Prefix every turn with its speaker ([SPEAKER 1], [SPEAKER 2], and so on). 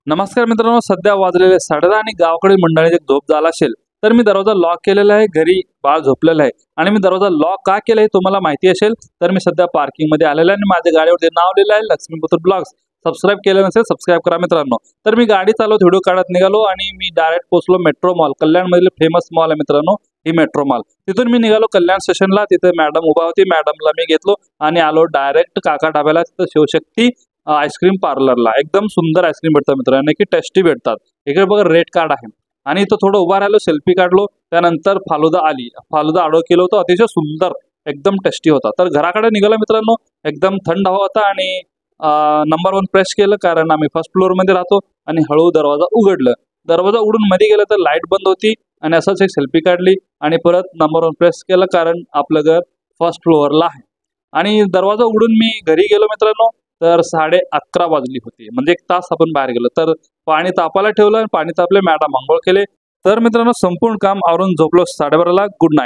[SPEAKER 1] नमस्कार मित्रांनो, सध्या वाजलेले 10:30 आणि गावाकडील मंडळीची झोप झाला असेल तर मी दरवाजा लॉक केलेला आहे। घरी बाळ झोपलेलं आहे आणि मी दरवाजा लॉक का केला हे तुम्हाला माहिती असेल तर मी सध्या पार्किंग मध्ये आलेला आहे आणि माझ्या गाडीवरती नाव लिहिलं आहे लक्ष्मीपुत्र ब्लॉग्स। सबस्क्राइब केलं नसेल सबस्क्राइब करा मित्रांनो। तर मी गाडी चालवत व्हिडिओ काढत निघालो आणि मी डायरेक्ट पोहोचलो मेट्रो मॉल। कल्याण मधील फेमस मॉल आहे मित्रांनो ही मेट्रो मॉल। तिथून मी निघालो कल्याण स्टेशनला। तिथे मॅडम उभा होती, मॅडमला मी घेतलो आणि आलो डायरेक्ट काका ढाब्याला, तिथं शिवशक्ती आईस्क्रीम पार्लरला। एकदम सुंदर आईस्क्रीम भेटतात मित्रांनो, की टेस्टी भेटतात। इकडे बघा रेड कार्ड आहे आणि इथं थोडं उभा राहिलो, सेल्फी काढलो। त्यानंतर फालुदा आली, फालुदा ऑर्डर केलं होतं, अतिशय सुंदर एकदम टेस्टी होता। तर घराकडे निघालो मित्रांनो, एकदम थंड हवा होता आणि नंबर 1 प्रेस केलं कारण आम्ही फर्स्ट फ्लोअर मध्ये राहतो आणि हळू दरवाजा उघडलं। दरवाजा उघडून मध्ये गेलं तर लाईट बंद होती आणि असंच एक सेल्फी काढली आणि परत नंबर 1 प्रेस केलं कारण आपलं घर फर्स्ट फ्लोअरला आहे। आणि दरवाजा उघडून मी घरी गेलो मित्रांनो, तर 11:30 वाजली होती, म्हणजे 1 तास आपण बाहेर गेलो। तर पाणी तापायला ठेवलं, पाणी तापले, मॅडम अंघोळ केले। तर मित्रांनो संपूर्ण काम आवरून झोपलो 12:30ला। Good night.